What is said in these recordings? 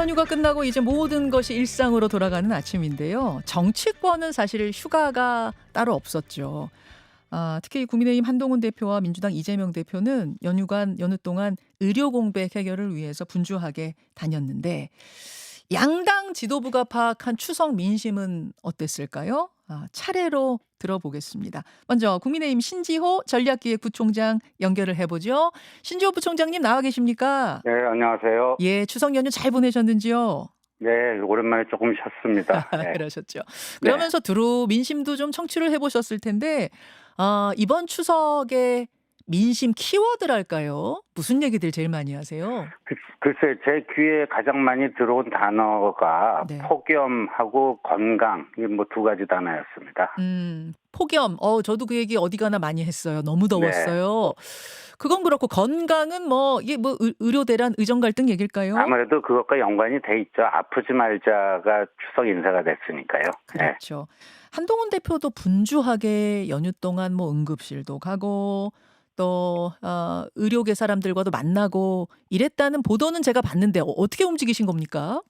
연휴가 끝나고 이제 모든 것이 일상으로 돌아가는 아침인데요. 정치권은 사실 휴가가 따로 없었죠. 특히 국민의힘 한동훈 대표와 민주당 이재명 대표는 연휴 동안 의료 공백 해결을 위해서 분주하게 다녔는데 양당 지도부가 파악한 추석 민심은 어땠을까요? 차례로 들어보겠습니다. 먼저 국민의힘 신지호 전략기획부총장 연결을 해보죠. 신지호 부총장님 나와 계십니까? 네, 안녕하세요. 예, 추석 연휴 잘 보내셨는지요? 네, 오랜만에 조금 쉬었습니다. 네. 그러셨죠. 네. 그러면서 두루 민심도 좀 청취를 해보셨을 텐데, 이번 추석에 민심 키워드랄까요? 무슨 얘기들 제일 많이 하세요? 글쎄, 제 귀에 가장 많이 들어온 단어가 네. 폭염하고 건강, 이 뭐 두 가지 단어였습니다. 폭염. 저도 그 얘기 어디 가나 많이 했어요. 너무 네. 더웠어요. 그건 그렇고 건강은 이게 의료 대란 의정 갈등 얘길까요? 아무래도 그것과 연관이 돼 있죠. 아프지 말자가 추석 인사가 됐으니까요. 네. 그렇죠. 한동훈 대표도 분주하게 연휴 동안 응급실도 가고 또 의료계 사람들과도 만나고 이랬다는 보도는 제가 봤는데 어떻게 움직이신 겁니까?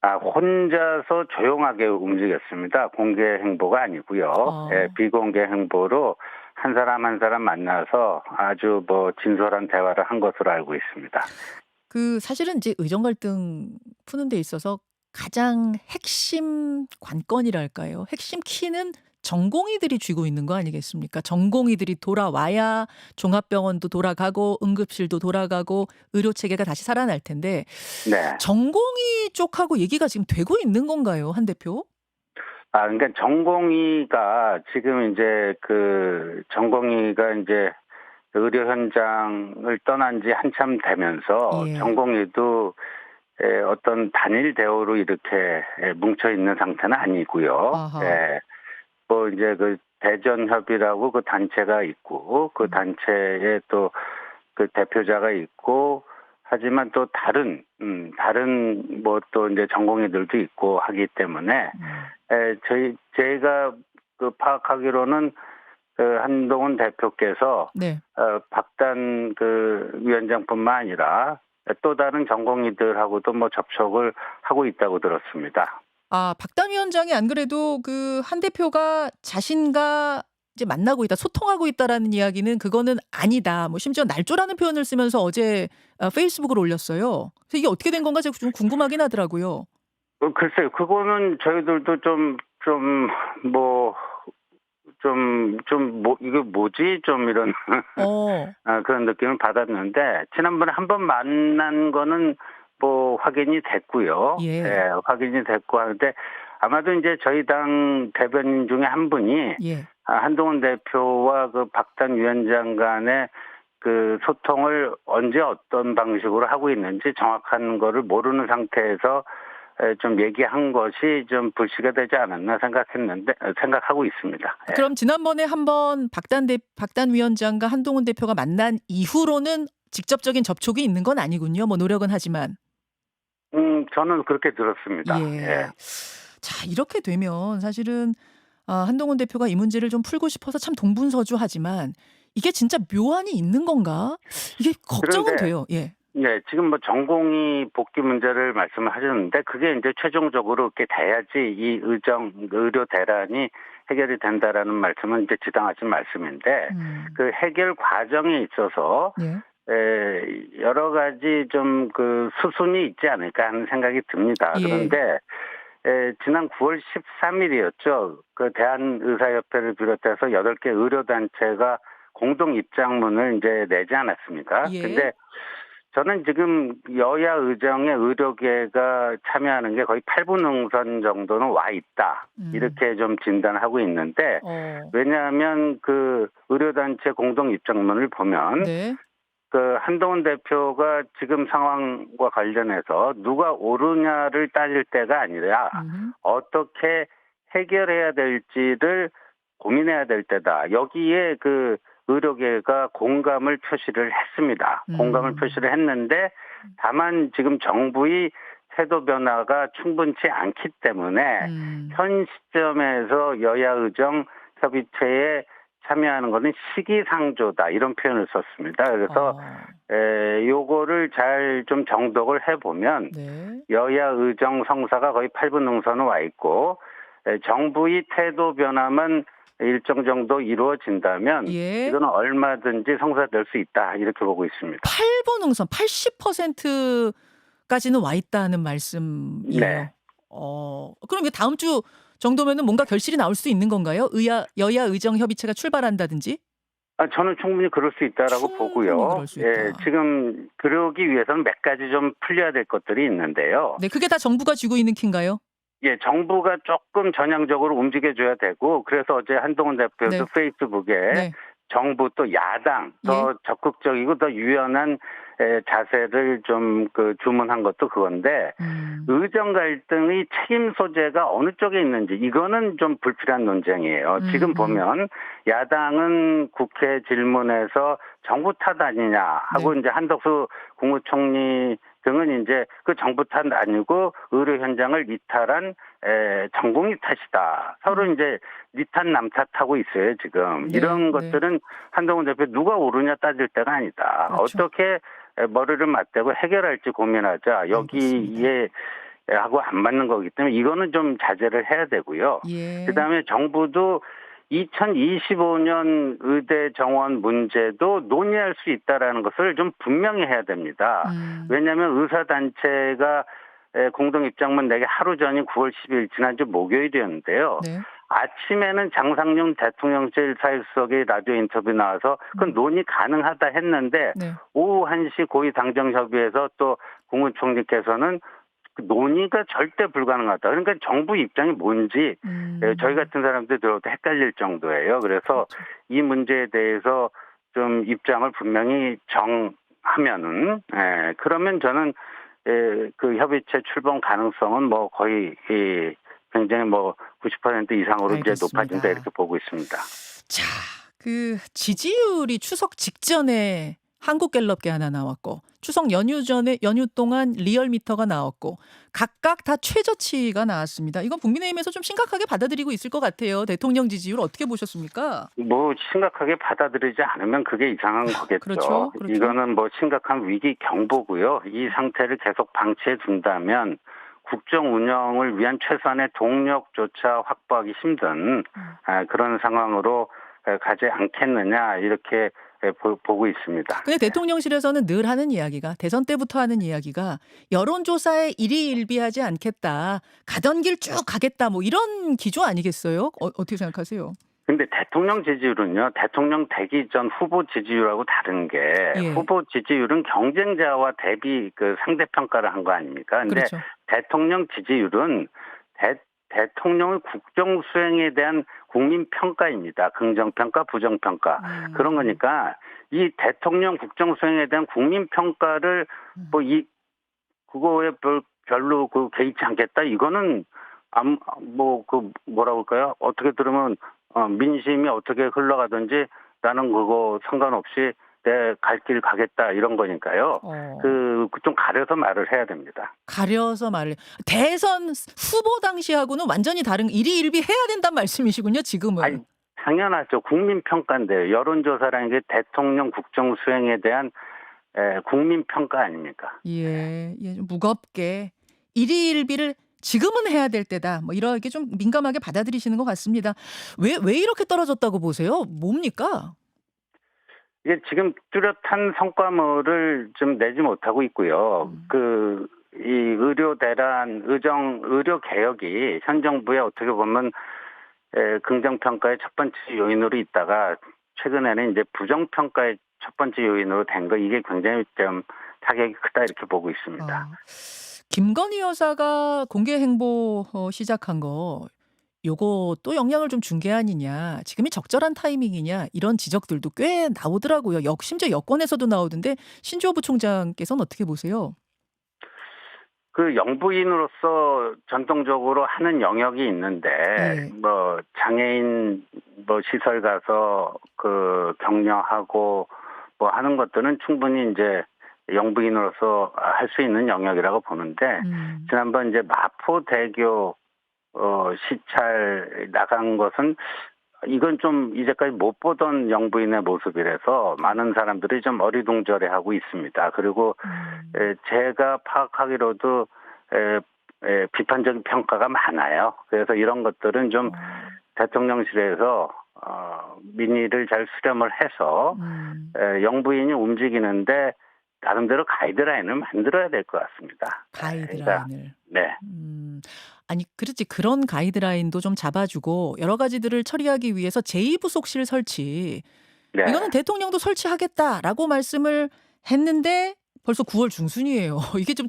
혼자서 조용하게 움직였습니다. 공개 행보가 아니고요. 예, 비공개 행보로 한 사람 한 사람 만나서 아주 진솔한 대화를 한 것으로 알고 있습니다. 사실은 이제 의정 갈등 푸는 데 있어서 가장 핵심 관건이랄까요? 핵심 키는 전공의들이 쥐고 있는 거 아니겠습니까? 전공의들이 돌아와야 종합병원도 돌아가고 응급실도 돌아가고 의료 체계가 다시 살아날 텐데 네. 전공의 쪽하고 얘기가 지금 되고 있는 건가요, 한 대표? 그러니까 전공의가 지금 이제 전공의가 이제 의료 현장을 떠난 지 한참 되면서 예. 전공의도 어떤 단일 대우로 이렇게 뭉쳐 있는 상태는 아니고요. 아하. 예. 이제 대전협이라고 그 단체가 있고 그 단체에 또 그 대표자가 있고 하지만 또 다른 또 이제 전공의들도 있고 하기 때문에 제가 파악하기로는 한동훈 대표께서 네. 박단 위원장뿐만 아니라 또 다른 전공의들하고도 접촉을 하고 있다고 들었습니다. 박단 위원장이 안 그래도 한 대표가 자신과 이제 만나고 있다, 소통하고 있다라는 이야기는 그거는 아니다. 심지어 날조라는 표현을 쓰면서 어제 페이스북을 올렸어요. 그래서 이게 어떻게 된 건가 제가 좀 궁금하긴 하더라고요. 글쎄요, 그거는 저희들도 이거 뭐지? 좀 이런 그런 느낌을 받았는데 지난번에 한번 만난 거는 확인이 됐고요. 예. 네, 확인이 됐고 하는데 아마도 이제 저희 당 대변인 중에 한 분이 예. 한동훈 대표와 박단 위원장 간의 소통을 언제 어떤 방식으로 하고 있는지 정확한 거를 모르는 상태에서 좀 얘기한 것이 좀 불씨가 되지 않았나 생각하고 있습니다. 예. 그럼 지난번에 한번 박단 위원장과 한동훈 대표가 만난 이후로는 직접적인 접촉이 있는 건 아니군요. 노력은 하지만. 저는 그렇게 들었습니다. 예. 예. 자, 이렇게 되면 사실은 한동훈 대표가 이 문제를 좀 풀고 싶어서 참 동분서주하지만 이게 진짜 묘안이 있는 건가? 이게 걱정은 돼요. 예. 네, 지금 전공의 복귀 문제를 말씀을 하셨는데 그게 이제 최종적으로 이렇게 돼야지 이 의료 대란이 해결이 된다라는 말씀은 이제 지당하신 말씀인데 그 해결 과정에 있어서 예. 여러 가지 좀 수순이 있지 않을까 하는 생각이 듭니다. 예. 그런데 지난 9월 13일이었죠. 대한의사협회를 비롯해서 8개 의료단체가 공동 입장문을 이제 내지 않았습니까? 예. 근데 저는 지금 여야 의정의 의료계가 참여하는 게 거의 8분 응선 정도는 와 있다. 이렇게 좀 진단하고 있는데 왜냐하면 의료단체 공동 입장문을 보면 네. 한동훈 대표가 지금 상황과 관련해서 누가 옳으냐를 따질 때가 아니라 어떻게 해결해야 될지를 고민해야 될 때다. 여기에 의료계가 공감을 표시를 했습니다. 공감을 표시를 했는데 다만 지금 정부의 태도 변화가 충분치 않기 때문에 현 시점에서 여야 의정 협의체에 참여하는 것은 시기상조다 이런 표현을 썼습니다. 그래서 요거를 잘 좀 정독을 해보면 네. 여야 의정 성사가 거의 8분 능선은 와 있고 정부의 태도 변화만 일정 정도 이루어진다면 예. 이거는 얼마든지 성사될 수 있다 이렇게 보고 있습니다. 8분 응선 80%까지는 와 있다는 말씀이에요. 네. 그럼 이게 다음 주 정도면은 뭔가 결실이 나올 수 있는 건가요? 여야 의정 협의체가 출발한다든지? 저는 충분히 그럴 수 있다라고 충분히 보고요. 그럴 수 예, 있다. 지금 그러기 위해서는 몇 가지 좀 풀려야 될 것들이 있는데요. 네, 그게 다 정부가 쥐고 있는 키인가요? 예, 정부가 조금 전향적으로 움직여줘야 되고, 그래서 어제 한동훈 대표도 네. 페이스북에 네. 정부 또 야당 예. 더 적극적이고 더 유연한 자세를 좀 주문한 것도 그건데, 의정 갈등의 책임 소재가 어느 쪽에 있는지 이거는 좀 불필요한 논쟁이에요. 지금 보면 야당은 국회 질문에서 정부 탓 아니냐 하고 네. 이제 한덕수 국무총리 등은 이제 그 정부 탓 아니고 의료 현장을 이탈한 전공의 탓이다. 서로 이제 니 탓 남 탓하고 있어요 지금. 네. 이런 네. 것들은 한동훈 대표 누가 옳으냐 따질 때가 아니다. 그렇죠. 어떻게 머리를 맞대고 해결할지 고민하자. 알겠습니다. 여기에 하고 안 맞는 거기 때문에 이거는 좀 자제를 해야 되고요. 예. 그다음에 정부도 2025년 의대 정원 문제도 논의할 수 있다라는 것을 좀 분명히 해야 됩니다. 왜냐하면 의사단체가 공동 입장문 내기 하루 전인 9월 10일 지난주 목요일이었는데요. 네. 아침에는 장상용 대통령실 사회수석이 라디오 인터뷰 나와서 그건 논의 가능하다 했는데 네. 오후 1시 고위 당정협의에서 또 국무총리께서는 논의가 절대 불가능하다. 그러니까 정부 입장이 뭔지 저희 같은 사람들 들어도 헷갈릴 정도예요. 그래서 그렇죠. 이 문제에 대해서 좀 입장을 분명히 정하면은 그러면 저는 그 협의체 출범 가능성은 뭐 거의 굉장히 뭐 90% 이상으로 이제 알겠습니다. 높아진다 이렇게 보고 있습니다. 자, 그 지지율이 추석 직전에 한국갤럽게 하나 나왔고 추석 연휴 동안 리얼미터가 나왔고 각각 다 최저치가 나왔습니다. 이건 국민의힘에서 좀 심각하게 받아들이고 있을 것 같아요. 대통령 지지율 어떻게 보셨습니까? 뭐 심각하게 받아들이지 않으면 그게 이상한 거겠죠. 그렇죠. 이거는 뭐 심각한 위기 경보고요. 이 상태를 계속 방치해 둔다면 국정 운영을 위한 최소한의 동력조차 확보하기 힘든 그런 상황으로 가지 않겠느냐 이렇게 보고 있습니다. 근데 대통령실에서는 늘 하는 이야기가 대선 때부터 하는 이야기가 여론조사에 일희일비하지 않겠다. 가던 길 쭉 가겠다. 뭐 이런 기조 아니겠어요? 어떻게 생각하세요? 근데 대통령 지지율은요, 대통령 되기 전 후보 지지율하고 다른 게 예. 후보 지지율은 경쟁자와 대비 상대평가를 한 거 아닙니까? 근데 그렇죠. 대통령 지지율은 대통령의 국정 수행에 대한 국민 평가입니다. 긍정평가, 부정평가. 그런 거니까 이 대통령 국정 수행에 대한 국민 평가를 그거에 별로 개의치 않겠다. 이거는 뭐라고 할까요? 어떻게 들으면 민심이 어떻게 흘러가든지 나는 그거 상관없이 내 갈 길 가겠다 이런 거니까요. 좀 가려서 말을 해야 됩니다. 가려서 말을 대선 후보 당시하고는 완전히 다른 일희일비 해야 된다는 말씀이시군요. 지금은. 아니, 당연하죠. 국민 평가인데요. 여론조사라는 게 대통령 국정 수행에 대한 국민 평가 아닙니까? 예, 좀 무겁게 일희일비를 지금은 해야 될 때다. 뭐 이렇게 좀 민감하게 받아들이시는 것 같습니다. 왜 이렇게 떨어졌다고 보세요? 뭡니까? 이게 지금 뚜렷한 성과물을 좀 내지 못하고 있고요. 이 의료 대란, 의료 개혁이 현 정부의 어떻게 보면 긍정평가의 첫 번째 요인으로 있다가 최근에는 이제 부정평가의 첫 번째 요인으로 된 거 이게 굉장히 좀 타격이 크다 이렇게 보고 있습니다. 김건희 여사가 공개 행보 시작한 거 요거 또 영향을 좀 준 게 아니냐. 지금이 적절한 타이밍이냐. 이런 지적들도 꽤 나오더라고요. 심지어 여권에서도 나오던데 신주호 부총장께서는 어떻게 보세요? 영부인으로서 전통적으로 하는 영역이 있는데 예. 뭐 장애인 시설 가서 격려하고 뭐 하는 것들은 충분히 이제 영부인으로서 할 수 있는 영역이라고 보는데 지난번 이제 마포대교 시찰 나간 것은 이건 좀 이제까지 못 보던 영부인의 모습이라서 많은 사람들이 좀 어리둥절해하고 있습니다. 그리고 제가 파악하기로도 비판적인 평가가 많아요. 그래서 이런 것들은 좀 대통령실에서 민의를 잘 수렴을 해서 영부인이 움직이는데 나름대로 가이드라인을 만들어야 될 것 같습니다. 가이드라인을. 네. 아니 그렇지 그런 가이드라인도 좀 잡아주고 여러 가지들을 처리하기 위해서 제2부속실 설치 네. 이거는 대통령도 설치하겠다라고 말씀을 했는데 벌써 9월 중순이에요. 이게 좀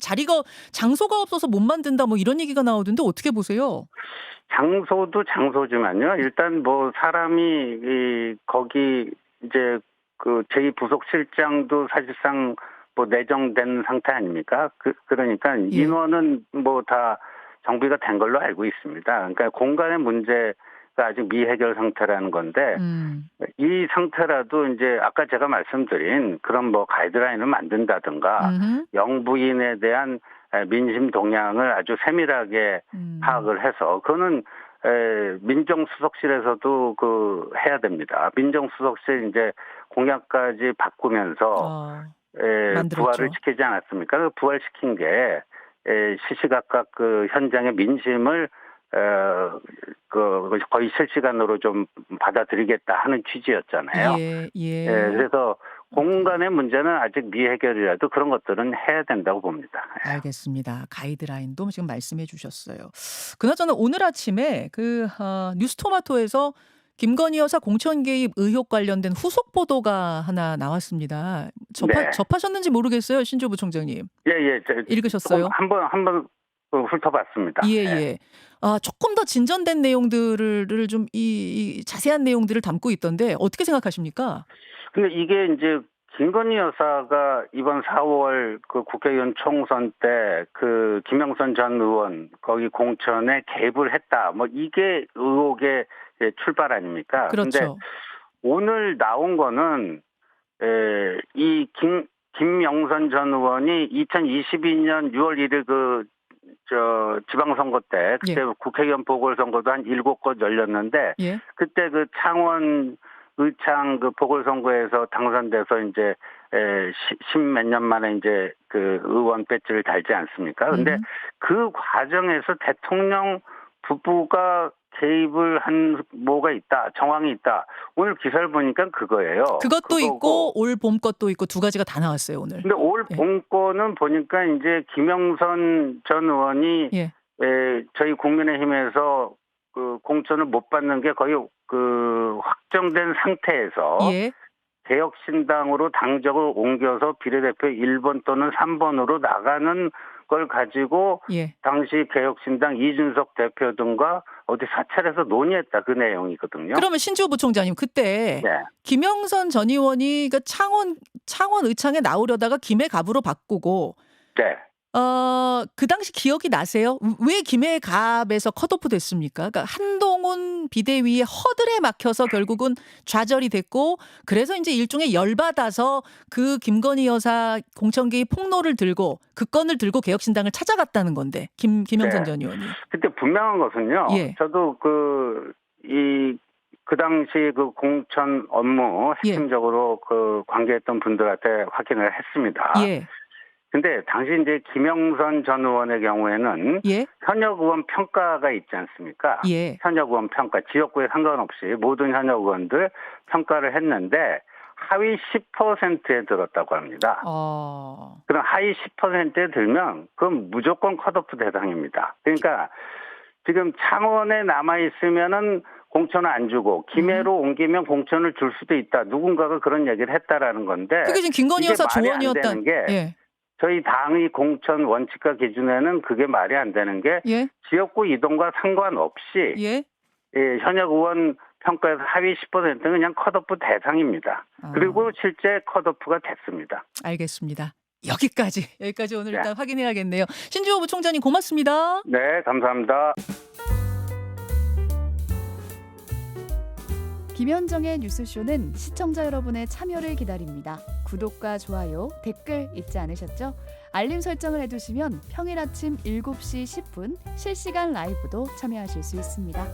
장소가 없어서 못 만든다 뭐 이런 얘기가 나오던데 어떻게 보세요? 장소도 장소지만요. 일단 뭐 사람이 거기 이제 그 제2부속실장도 사실상 뭐 내정된 상태 아닙니까? 그러니까 예. 인원은 뭐 다 정비가 된 걸로 알고 있습니다. 그러니까 공간의 문제가 아직 미해결 상태라는 건데 이 상태라도 이제 아까 제가 말씀드린 그런 뭐 가이드라인을 만든다든가 영부인에 대한 민심 동향을 아주 세밀하게 파악을 해서 그거는 민정수석실에서도 해야 됩니다. 민정수석실 이제 공약까지 바꾸면서 부활을 시키지 않았습니까? 그 부활시킨 게 시시각각 그 현장의 민심을 거의 실시간으로 좀 받아들이겠다 하는 취지였잖아요. 예. 그래서 공간의 문제는 아직 미해결이라도 그런 것들은 해야 된다고 봅니다. 알겠습니다. 가이드라인도 지금 말씀해 주셨어요. 그나저나 오늘 아침에 뉴스토마토에서 김건희 여사 공천 개입 의혹 관련된 후속 보도가 하나 나왔습니다. 접하셨는지 모르겠어요, 신조 부총장님. 예. 읽으셨어요? 한번 훑어봤습니다. 예. 조금 더 진전된 내용들을 좀 이 자세한 내용들을 담고 있던데 어떻게 생각하십니까? 근데 이게 이제 김건희 여사가 이번 4월 그 국회의원 총선 때 그 김영선 전 의원 거기 공천에 개입을 했다. 뭐 이게 의혹의 출발 아닙니까? 그렇죠. 근데 오늘 나온 거는 이 김영선 전 의원이 2022년 6월 1일 지방선거 때 그때 국회의원 보궐선거도 한 7곳 열렸는데 그때 그 창원 의창 그 보궐선거에서 당선돼서 이제 10몇 년 만에 이제 그 의원 배지를 달지 않습니까? 근데 그 과정에서 대통령 부부가 개입을 한 뭐가 있다, 정황이 있다. 오늘 기사를 보니까 그거예요. 그것도 있고 올 봄 것도 있고 두 가지가 다 나왔어요 오늘. 근데 올 봄 거는 보니까 이제 김영선 전 의원이 저희 국민의힘에서 그 공천을 못 받는 게 거의 확정된 상태에서 개혁신당으로 당적을 옮겨서 비례대표 1번 또는 3번으로 나가는 걸 가지고 당시 개혁신당 이준석 대표 등과 어디 사찰에서 논의했다 그 내용이거든요. 그러면 신주호 부총장님 그때 김영선 전 의원이 그 창원 의창에 나오려다가 김해갑으로 바꾸고 그 당시 기억이 나세요? 왜 김해갑에서 컷오프 됐습니까? 그러니까 한동훈 비대위의 허들에 막혀서 결국은 좌절이 됐고 그래서 이제 일종의 열받아서 그 김건희 여사 공천 개입 폭로를 들고 그 건을 들고 개혁신당을 찾아갔다는 건데 김영선 전 의원이. 그때 분명한 것은요. 저도 그 당시 그 공천 업무 핵심적으로 그 관계했던 분들한테 확인을 했습니다. 근데 당시 이제 김영선 전 의원의 경우에는 현역 의원 평가가 있지 않습니까? 현역 의원 평가, 지역구에 상관없이 모든 현역 의원들 평가를 했는데 하위 10%에 들었다고 합니다. 그럼 하위 10%에 들면 그건 무조건 컷오프 대상입니다. 그러니까 지금 창원에 남아 있으면은 공천을 안 주고 김해로 옮기면 공천을 줄 수도 있다. 누군가가 그런 얘기를 했다라는 건데 그게 지금 김건희 여사 조언이었다는 게 저희 당의 공천 원칙과 기준에는 그게 말이 안 되는 게 지역구 이동과 상관없이 현역 의원 평가에서 하위 10%는 그냥 컷오프 대상입니다. 그리고 실제 컷오프가 됐습니다. 알겠습니다. 여기까지 오늘 일단 확인해야겠네요. 신주호 부총장님 고맙습니다. 네, 감사합니다. 김현정의 뉴스쇼는 시청자 여러분의 참여를 기다립니다. 구독과 좋아요, 댓글 잊지 않으셨죠? 알림 설정을 해두시면 평일 아침 7시 10분 실시간 라이브도 참여하실 수 있습니다.